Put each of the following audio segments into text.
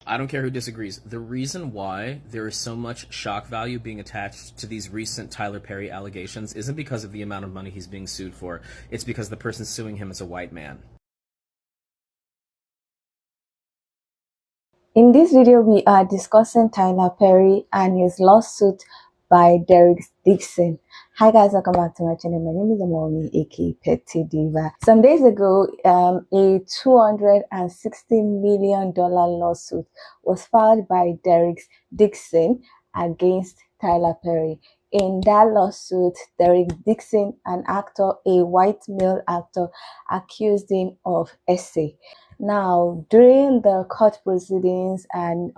I don't care who disagrees. The reason why there is so much shock value being attached to these recent Tyler Perry allegations isn't because of the amount of money he's being sued for. It's because the person suing him is a white man. In this video, we are discussing Tyler Perry and his lawsuit by Derek Dixon. Hi guys, welcome back to my channel. My name is Amomi, aka Petite Diva. Some days ago, a $260 million lawsuit was filed by Derek Dixon against Tyler Perry. In that lawsuit, Derek Dixon, an actor, a white male actor, accused him of essay. Now, during the court proceedings and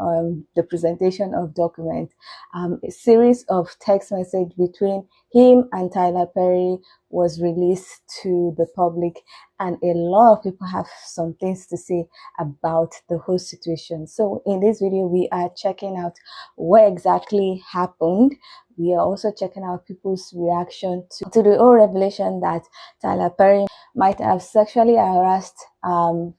the presentation of documents, a series of text messages between him and Tyler Perry was released to the public, and a lot of people have some things to say about the whole situation. So in this video, we are checking out what exactly happened. We are also checking out people's reaction to the whole revelation that Tyler Perry might have sexually harassed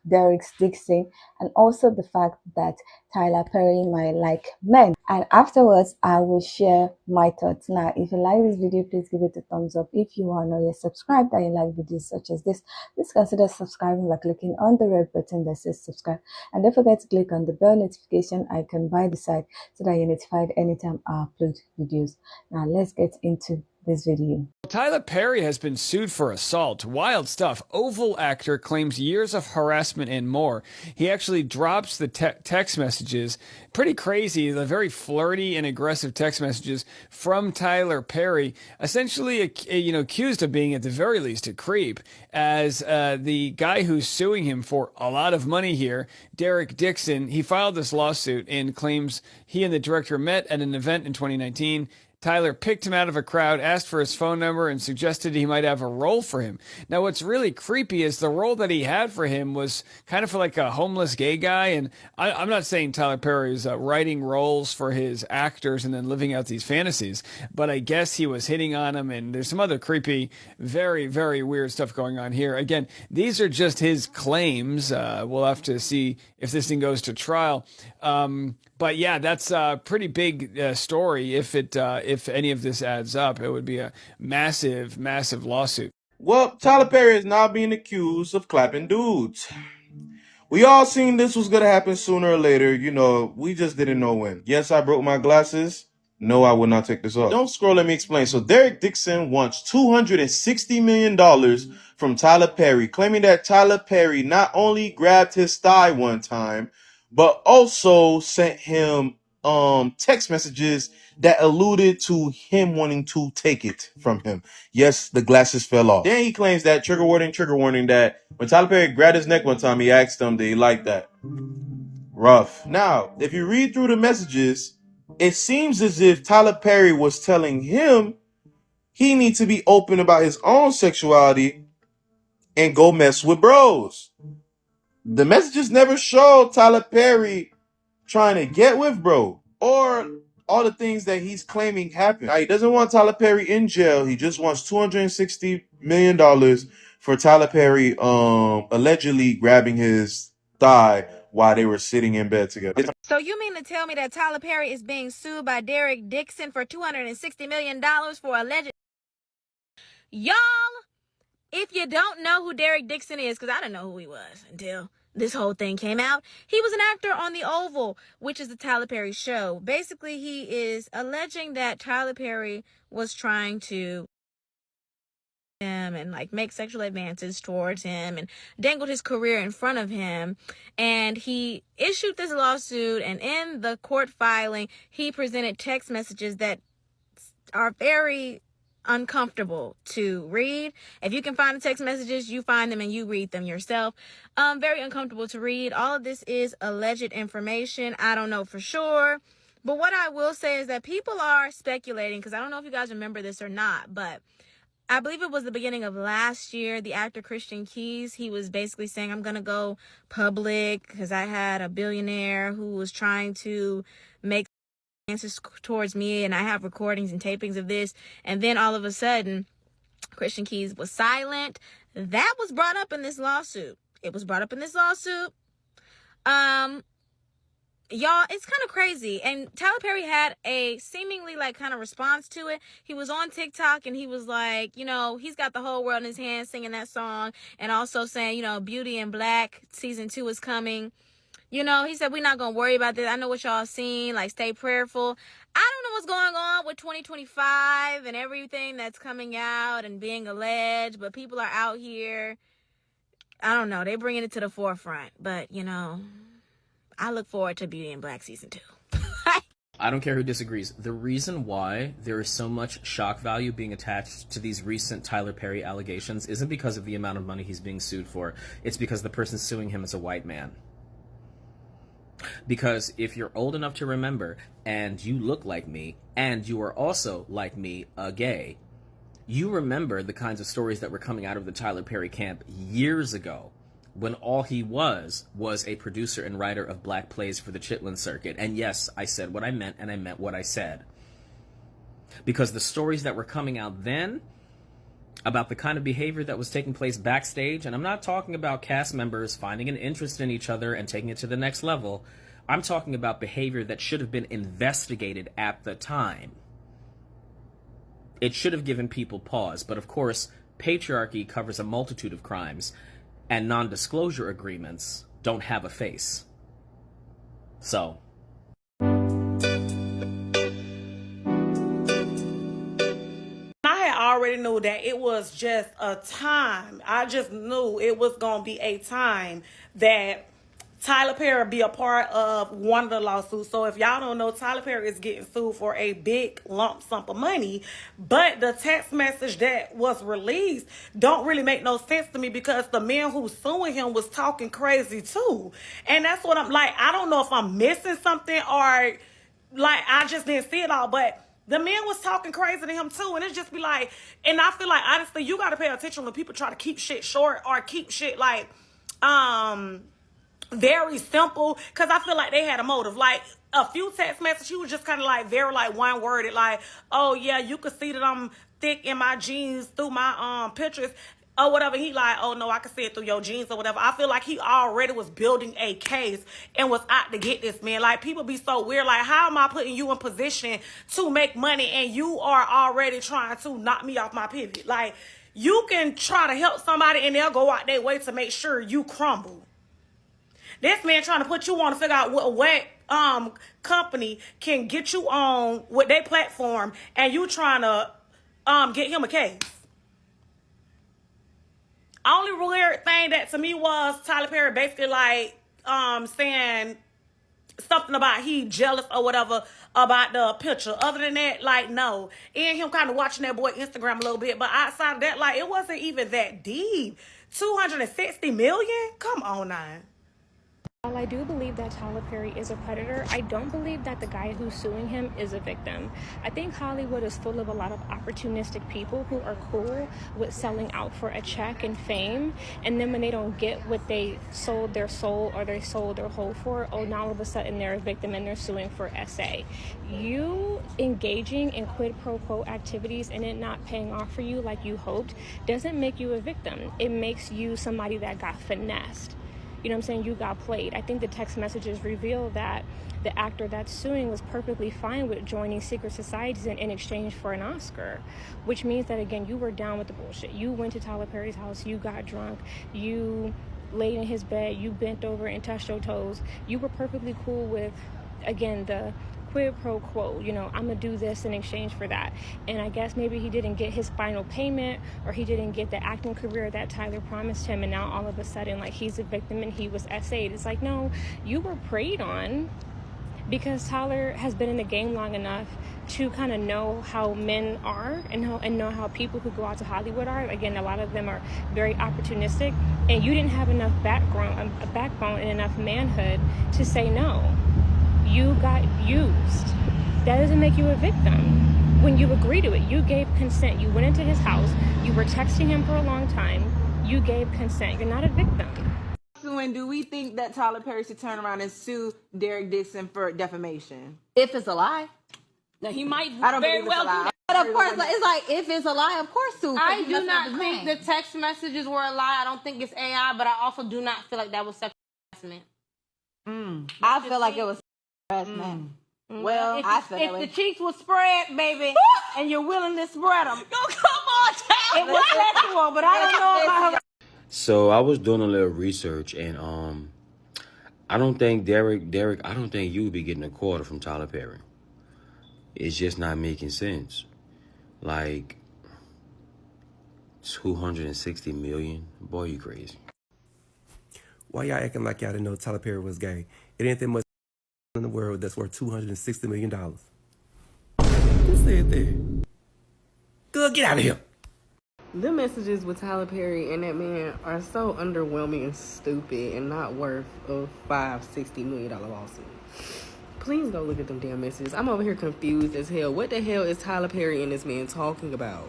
Derek Dixon, and also the fact that Tyler Perry might like men. And afterwards, I will share my thoughts. Now, if you like this video, please give it a thumbs up. If you are not yet subscribed and you like videos such as this, please consider subscribing by clicking on the red button that says subscribe. And don't forget to click on the bell notification icon by the side so that you're notified anytime I upload videos. Now, let's get into this video. Tyler Perry has been sued for assault. Wild stuff. Oval actor claims years of harassment and more. He actually drops the text messages. Pretty crazy. The very flirty and aggressive text messages from Tyler Perry, essentially, accused of being at the very least a creep, as the guy who's suing him for a lot of money here, Derek Dixon, he filed this lawsuit and claims he and the director met at an event in 2019. Tyler picked him out of a crowd, asked for his phone number, and suggested he might have a role for him. Now, what's really creepy is the role that he had for him was kind of for like a homeless gay guy. And I'm not saying Tyler Perry is writing roles for his actors and then living out these fantasies, but I guess he was hitting on him, and there's some other creepy, very, very weird stuff going on here. Again, these are just his claims. We'll have to see if this thing goes to trial. But yeah, that's a pretty big story. If any of this adds up, it would be a massive, massive lawsuit. Well, Tyler Perry is now being accused of clapping dudes. We all seen this was going to happen sooner or later. You know, we just didn't know when. Yes, I broke my glasses. No, I would not take this off. Don't scroll, let me explain. So Derek Dixon wants $260 million from Tyler Perry, claiming that Tyler Perry not only grabbed his thigh one time, but also sent him text messages that alluded to him wanting to take it from him. Yes, the glasses fell off. Then he claims that, trigger warning, that when Tyler Perry grabbed his neck one time, he asked him, did he like that? Rough. Now, if you read through the messages, it seems as if Tyler Perry was telling him he needs to be open about his own sexuality and go mess with bros. The messages never show Tyler Perry trying to get with bro or all the things that he's claiming happened. Now, he doesn't want Tyler Perry in jail. He just wants $260 million for Tyler Perry allegedly grabbing his thigh while they were sitting in bed together. So you mean to tell me that Tyler Perry is being sued by Derek Dixon for $260 million for alleged... Y'all, if you don't know who Derek Dixon is, because I didn't know who he was until this whole thing came out. He was an actor on The Oval, which is the Tyler Perry show. Basically, he is alleging that Tyler Perry was trying to him and like make sexual advances towards him and dangled his career in front of him. And he issued this lawsuit, and in the court filing, he presented text messages that are very uncomfortable to read. If you can find the text messages, you find them and you read them yourself. Very uncomfortable to read. All of this is alleged information. I don't know for sure. But what I will say is that people are speculating, because I don't know if you guys remember this or not, but I believe it was the beginning of last year, the actor Christian Keys, he was basically saying, I'm going to go public because I had a billionaire who was trying to make advances towards me, and I have recordings and tapings of this. And then all of a sudden, Christian Keys was silent. That was brought up in this lawsuit. It was brought up in this lawsuit. Y'all, it's kind of crazy. And Tyler Perry had a seemingly like kind of response to it. He was on TikTok and he was like, you know, he's got the whole world in his hands singing that song, and also saying, you know, Beauty and Black season 2 is coming. You know, he said, we're not going to worry about this. I know what y'all seen. Like, stay prayerful. I don't know what's going on with 2025 and everything that's coming out and being alleged, but people are out here. I don't know. They're bringing it to the forefront. But, you know, I look forward to Beauty and Black season 2. I don't care who disagrees. The reason why there is so much shock value being attached to these recent Tyler Perry allegations isn't because of the amount of money he's being sued for. It's because the person suing him is a white man. Because if you're old enough to remember, and you look like me, and you are also, like me, a gay, you remember the kinds of stories that were coming out of the Tyler Perry camp years ago, when all he was a producer and writer of black plays for the Chitlin circuit. And yes, I said what I meant, and I meant what I said. Because the stories that were coming out then about the kind of behavior that was taking place backstage, and I'm not talking about cast members finding an interest in each other and taking it to the next level. I'm talking about behavior that should have been investigated at the time. It should have given people pause, but of course, patriarchy covers a multitude of crimes, and non-disclosure agreements don't have a face. So I already knew that it was just a time. I just knew it was going to be a time that Tyler Perry be a part of one of the lawsuits. So if y'all don't know, Tyler Perry is getting sued for a big lump sum of money. But the text message that was released don't really make no sense to me, because the man who's suing him was talking crazy too. And that's what I'm like, I don't know if I'm missing something or like I just didn't see it all, but the man was talking crazy to him too. And it's just be like, and I feel like honestly, you got to pay attention when people try to keep shit short or keep shit like, very simple, because I feel like they had a motive. Like a few text messages, he was just kind of like very like one worded, like, oh yeah, you could see that I'm thick in my jeans through my pictures or whatever. He like, oh no, I can see it through your jeans or whatever. I feel like he already was building a case and was out to get this man. Like, people be so weird. Like, how am I putting you in position to make money and you are already trying to knock me off my pivot? Like, you can try to help somebody and they'll go out their way to make sure you crumble. This man trying to put you on to figure out what company can get you on with their platform, and you trying to get him a case. Only weird thing that to me was Tyler Perry basically like saying something about he jealous or whatever about the picture. Other than that, like, no. And him kind of watching that boy Instagram a little bit, but outside of that, like, it wasn't even that deep. 260 million? Come on now. While I do believe that Tyler Perry is a predator, I don't believe that the guy who's suing him is a victim. I think Hollywood is full of a lot of opportunistic people who are cool with selling out for a check and fame, and then when they don't get what they sold their soul or they sold their whole for, oh, now all of a sudden they're a victim and they're suing for SA. You engaging in quid pro quo activities and it not paying off for you like you hoped doesn't make you a victim. It makes you somebody that got finessed. You know what I'm saying? You got played. I think the text messages reveal that the actor that's suing was perfectly fine with joining secret societies in exchange for an Oscar, which means that, again, you were down with the bullshit. You went to Tyler Perry's house, you got drunk, you laid in his bed, you bent over and touched your toes. You were perfectly cool with, again, the quid pro quo, you know, I'm gonna do this in exchange for that. And I guess maybe he didn't get his final payment, or he didn't get the acting career that Tyler promised him, and now all of a sudden, like, he's a victim and he was SA'd. It's like, no, you were preyed on, because Tyler has been in the game long enough to kind of know how men are and know how people who go out to Hollywood are. Again, a lot of them are very opportunistic, and you didn't have enough backbone and enough manhood to say no. You got used. That doesn't make you a victim. When you agree to it, you gave consent. You went into his house. You were texting him for a long time. You gave consent. You're not a victim. And do we think that Tyler Perry should turn around and sue Derek Dixon for defamation? If it's a lie. Now, he might very well do that. But of course, it's like, if it's a lie, of course, too. I do not think the text messages were a lie. I don't think it's AI, but I also do not feel like that was sexual harassment. I feel like it was Well, I feel that if way. the cheeks were spread, baby, and you're willing to spread them, No, come on, it was sexual. But I don't know about her. So I was doing a little research, and I don't think Derek, I don't think you would be getting a quarter from Tyler Perry. It's just not making sense. Like 260 million, boy, you crazy. Why y'all acting like y'all didn't know Tyler Perry was gay? It ain't that much in the world that's worth $260 million. Who said that? Good, get out of here. The messages with Tyler Perry and that man are so underwhelming and stupid and not worth a $560 million lawsuit. Please go look at them damn messages. I'm over here confused as hell. What the hell is Tyler Perry and this man talking about?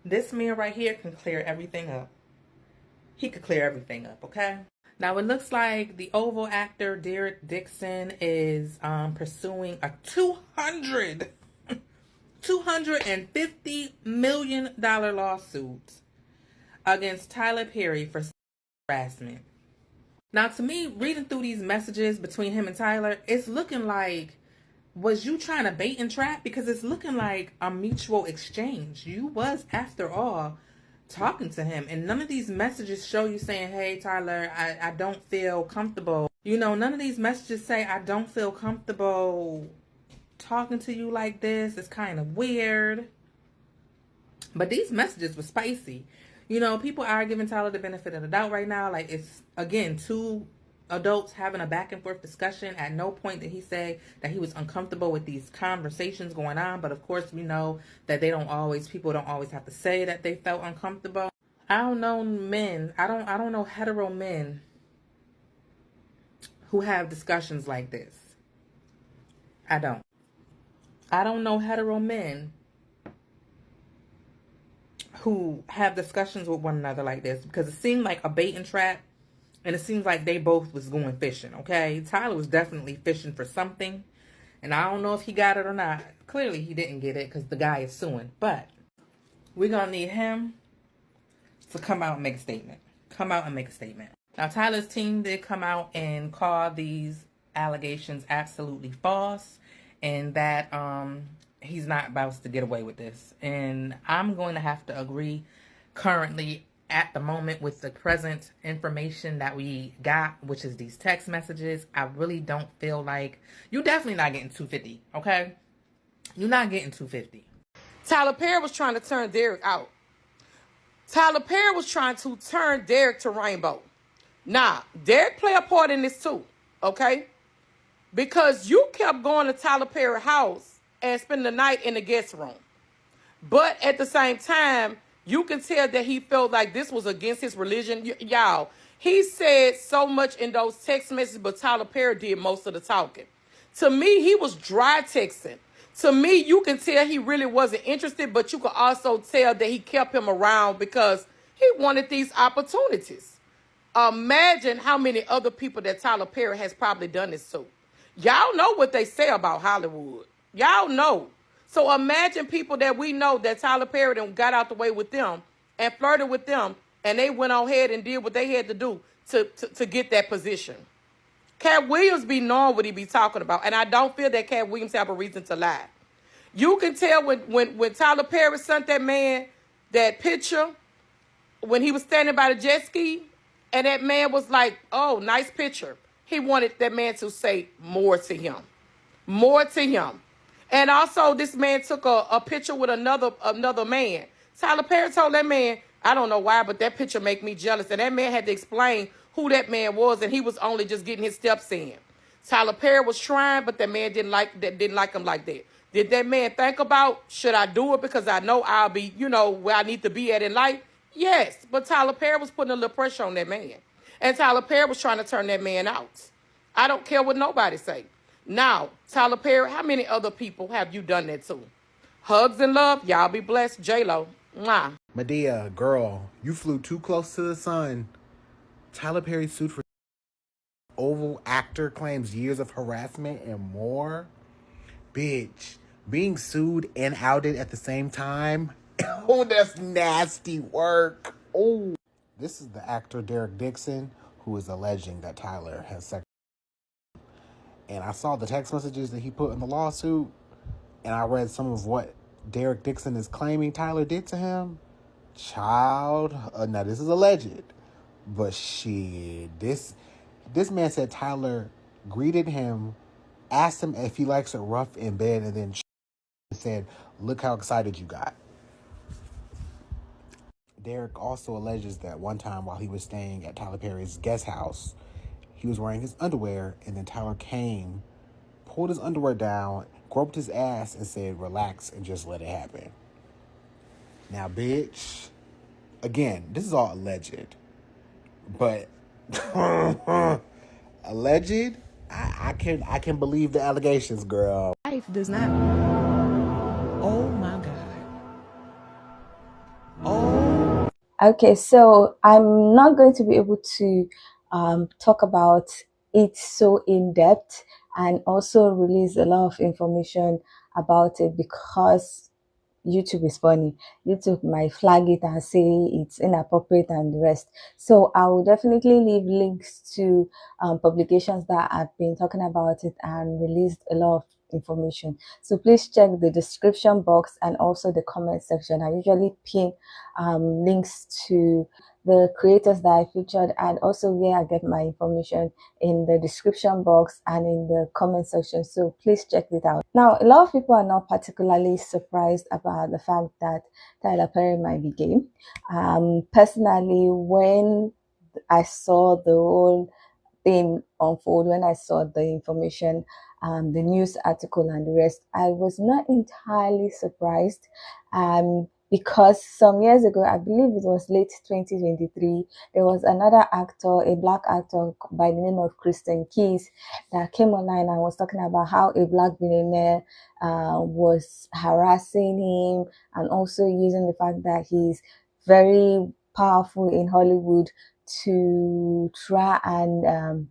This man right here can clear everything up. He could clear everything up, okay? Now, it looks like the Oval actor Derek Dixon is pursuing a $250 million lawsuit against Tyler Perry for harassment. Now, to me, reading through these messages between him and Tyler, it's looking like, was you trying to bait and trap? Because it's looking like a mutual exchange. You was, after all, talking to him. And none of these messages show you saying, hey, Tyler, I don't feel comfortable. You know, none of these messages say, I don't feel comfortable talking to you like this. It's kind of weird. But these messages were spicy. You know, people are giving Tyler the benefit of the doubt right now. Like, it's, again, two adults having a back and forth discussion. At no point did he say that he was uncomfortable with these conversations going on. But of course, we know that people don't always have to say that they felt uncomfortable. I don't know men. I don't know hetero men who have discussions like this. I don't know hetero men who have discussions with one another like this, because it seemed like a bait and trap, and it seems like they both was going fishing, okay? Tyler was definitely fishing for something, and I don't know if he got it or not. Clearly he didn't get it because the guy is suing, but we're going to need him to come out and make a statement. Now, Tyler's team did come out and call these allegations absolutely false, and that he's not about to get away with this. And I'm going to have to agree currently at the moment with the present information that we got, which is these text messages. I really don't feel like you're definitely not getting 250, okay? You're not getting 250. Tyler Perry was trying to turn Derek out. Tyler Perry was trying to turn Derek to Rainbow. Now, Derek played a part in this too, okay? Because you kept going to Tyler Perry's house and spending the night in the guest room. But at the same time, you can tell that he felt like this was against his religion. Y'all, he said so much in those text messages, but Tyler Perry did most of the talking. To me, he was dry texting. To me, you can tell he really wasn't interested, but you could also tell that he kept him around because he wanted these opportunities. Imagine how many other people that Tyler Perry has probably done this to. Y'all know what they say about Hollywood. Y'all know. So imagine people that we know that Tyler Perry done got out the way with them and flirted with them, and they went on ahead and did what they had to do to get that position. Cat Williams be knowing what he be talking about, and I don't feel that Cat Williams have a reason to lie. You can tell when Tyler Perry sent that man that picture when he was standing by the jet ski, and that man was like, oh, nice picture. He wanted that man to say more to him. More to him. And also, this man took a picture with another man. Tyler Perry told that man, I don't know why, but that picture make me jealous. And that man had to explain who that man was, and he was only just getting his steps in. Tyler Perry was trying, but that man didn't like him like that. Did that man think about, should I do it because I know I'll be, where I need to be at in life? Yes, but Tyler Perry was putting a little pressure on that man. And Tyler Perry was trying to turn that man out. I don't care what nobody say. Now, Tyler Perry, how many other people have you done that to? Hugs and love. Y'all be blessed. J-Lo. Mwah. Medea, girl, you flew too close to the sun. Tyler Perry sued for Oval actor claims years of harassment and more. Bitch, being sued and outed at the same time. Oh, that's nasty work. Oh. This is the actor Derek Dixon, who is alleging that Tyler has sex. And I saw the text messages that he put in the lawsuit, and I read some of what Derek Dixon is claiming Tyler did to him. Child, now this is alleged, but shit, this man said Tyler greeted him, asked him if he likes it rough in bed, and then said, "Look how excited you got." Derek also alleges that one time while he was staying at Tyler Perry's guest house, he was wearing his underwear, and then Tyler came, pulled his underwear down, groped his ass, and said, "Relax and just let it happen." Now, bitch, again, this is all alleged, but alleged, I can believe the allegations, girl. Life does not. Oh my God. Oh. Okay, so I'm not going to be able to talk about it so in depth and also release a lot of information about it because YouTube is funny. YouTube might flag it and say it's inappropriate and the rest. So I will definitely leave links to publications that have been talking about it and released a lot of information. So please check the description box and also the comment section. I usually pin links to the creators that I featured and also where I get my information in the description box and in the comment section. So please check it out. Now, a lot of people are not particularly surprised about the fact that Tyler Perry might be gay. Personally, when I saw the whole thing unfold, when I saw the information, the news article and the rest, I was not entirely surprised. Because some years ago, I believe it was late 2023, there was another actor, a black actor by the name of Kristen Keys, that came online and was talking about how a black billionaire was harassing him and also using the fact that he's very powerful in Hollywood to try and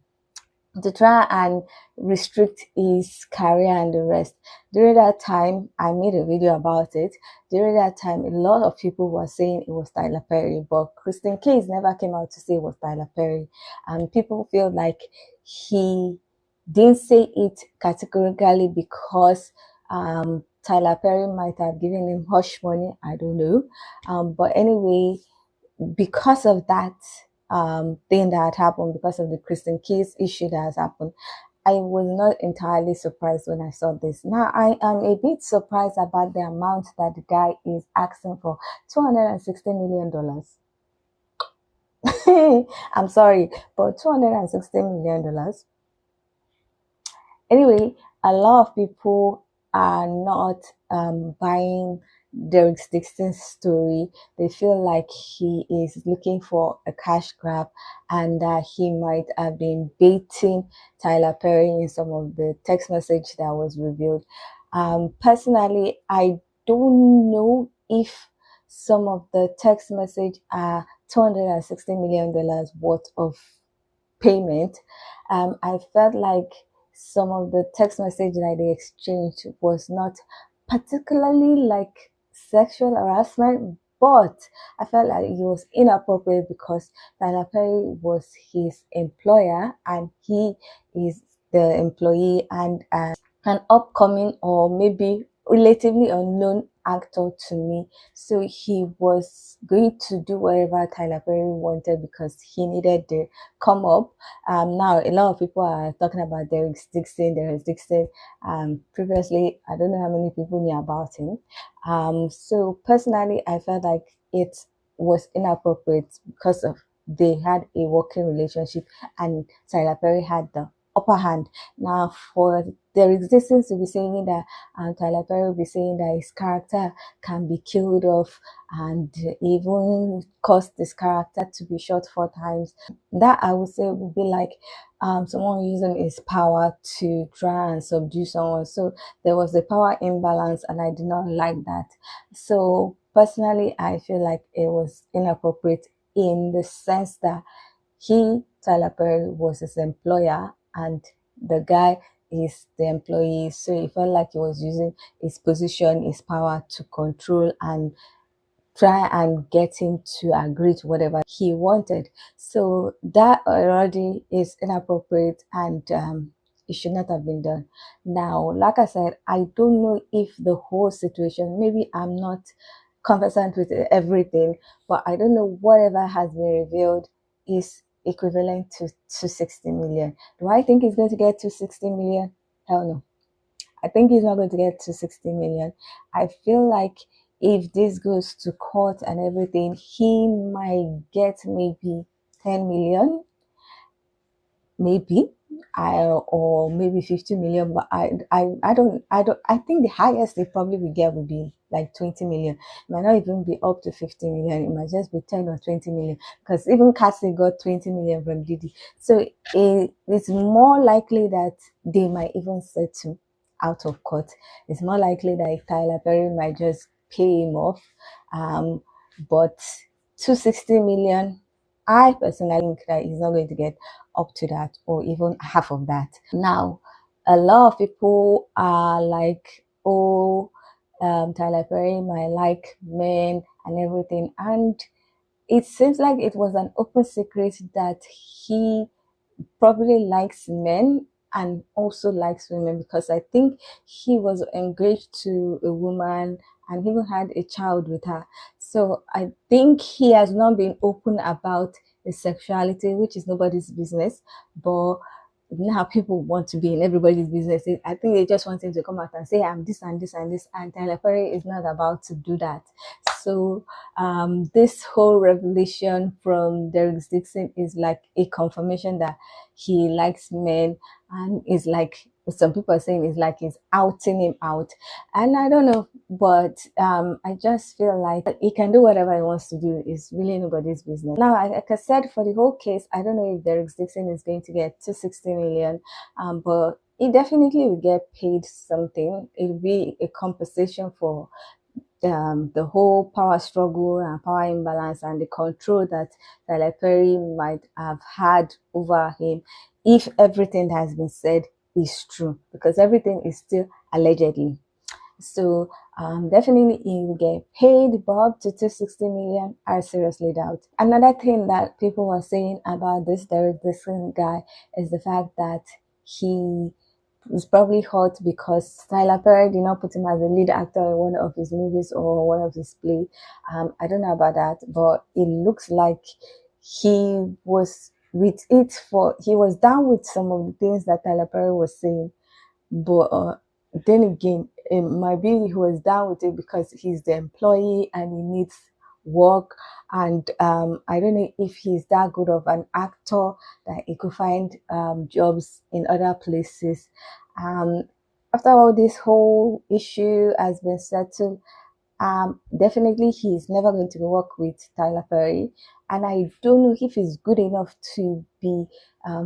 restrict his career and the rest. During that time, I made a video about it. During that time, a lot of people were saying it was Tyler Perry, but Kristen Case never came out to say it was Tyler Perry. And people feel like he didn't say it categorically because Tyler Perry might have given him hush money. I don't know. But anyway, because of that thing that happened, because of the Kristen Case issue that has happened, I was not entirely surprised when I saw this. Now, I am a bit surprised about the amount that the guy is asking for, $260 million. I'm sorry, but $260 million. Anyway, a lot of people are not buying Derek Dixon's story. They feel like he is looking for a cash grab and that he might have been baiting Tyler Perry in some of the text message that was revealed. Personally, I don't know if some of the text message are $260 million worth of payment. I felt like some of the text message that they exchanged was not particularly like sexual harassment, but I felt like it was inappropriate because Tyler Perry was his employer and he is the employee and an upcoming or maybe relatively unknown actor to me. So he was going to do whatever Tyler Perry wanted because he needed the come up. Now a lot of people are talking about Derek Dixon. Previously, I don't know how many people knew about him. So personally, I felt like it was inappropriate because of they had a working relationship and Tyler Perry had the upper hand. Now, for the existence to be saying that Tyler Perry will be saying that his character can be killed off and even cause this character to be shot 4 times, that I would say would be like someone using his power to try and subdue someone. So there was a power imbalance and I did not like that. So personally, I feel like it was inappropriate in the sense that Tyler Perry, was his employer and the guy is the employee. So he felt like he was using his position, his power to control and try and get him to agree to whatever he wanted. So that already is inappropriate and it should not have been done. Now, like I said, I don't know if the whole situation, maybe I'm not conversant with everything, but I don't know whatever has been revealed is equivalent to 260 million. Do I think he's going to get 260 million? Hell no. I think he's not going to get 260 million. I feel like if this goes to court and everything, he might get maybe 10 million, maybe, or maybe 50 million. But I think the highest they probably will get would be like 20 million. It might not even be up to 50 million. It might just be 10 or 20 million, because even Cassie got 20 million from Diddy. So it's more likely that they might even settle out of court. It's more likely that Tyler Perry might just pay him off. But 260 million, I personally think that he's not going to get up to that or even half of that. Now, a lot of people are like, oh, Tyler Perry might like men and everything. And it seems like it was an open secret that he probably likes men and also likes women, because I think he was engaged to a woman and even had a child with her. So I think he has not been open about his sexuality, which is nobody's business, but now people want to be in everybody's business. I think they just want him to come out and say, I'm this and this and this, and Tyler Perry is not about to do that. So this whole revelation from Derek Dixon is like a confirmation that he likes men, and is like, some people are saying, it's like he's outing him out. And I don't know, but I just feel like he can do whatever he wants to do. It's really nobody's business. Now, like I said, for the whole case, I don't know if Derek Dixon is going to get 260 million, but he definitely will get paid something. It'll be a compensation for the whole power struggle and power imbalance and the control that Tyler Perry might have had over him, if everything that has been said is true, because everything is still allegedly. So definitely he will get paid, but up to 260 million, I seriously doubt. Another thing that people were saying about this Derek Dixon guy is the fact that he was probably hurt because Tyler Perry did not put him as a lead actor in one of his movies or one of his plays. I don't know about that, but it looks like he was with it he was down with some of the things that Tyler Perry was saying, but then again, it might be he was down with it because he's the employee and he needs work, and I don't know if he's that good of an actor that he could find jobs in other places. After all this whole issue has been settled, definitely he's never going to work with Tyler Perry, and I don't know if he's good enough to be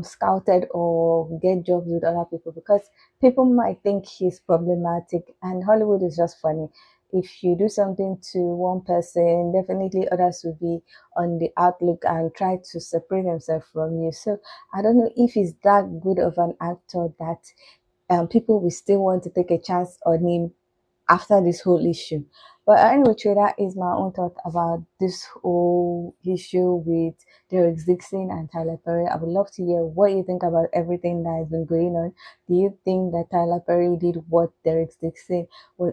scouted or get jobs with other people, because people might think he's problematic, and Hollywood is just funny. If you do something to one person, definitely others will be on the outlook and try to separate themselves from you. So I don't know if he's that good of an actor that people will still want to take a chance on him after this whole issue. But anyway, that is my own thought about this whole issue with Derek Dixon and Tyler Perry. I would love to hear what you think about everything that has been going on. Do you think that Tyler Perry did what Derek Dixon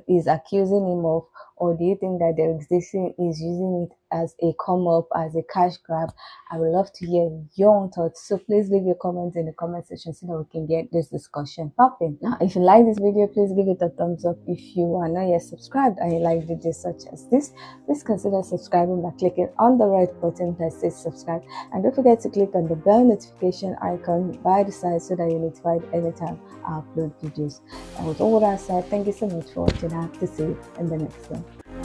is accusing him of? Or do you think that Derek Dixon is using it as a come up, as a cash grab? I would love to hear your own thoughts. So please leave your comments in the comment section so that we can get this discussion popping. Now, if you like this video, please give it a thumbs up. If you are not yet subscribed and you like videos such as this, please consider subscribing by clicking on the red button that says subscribe. And don't forget to click on the bell notification icon by the side so that you're notified anytime I upload videos. And with all that said, thank you so much for watching. I have to see you in the next one.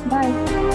Bye.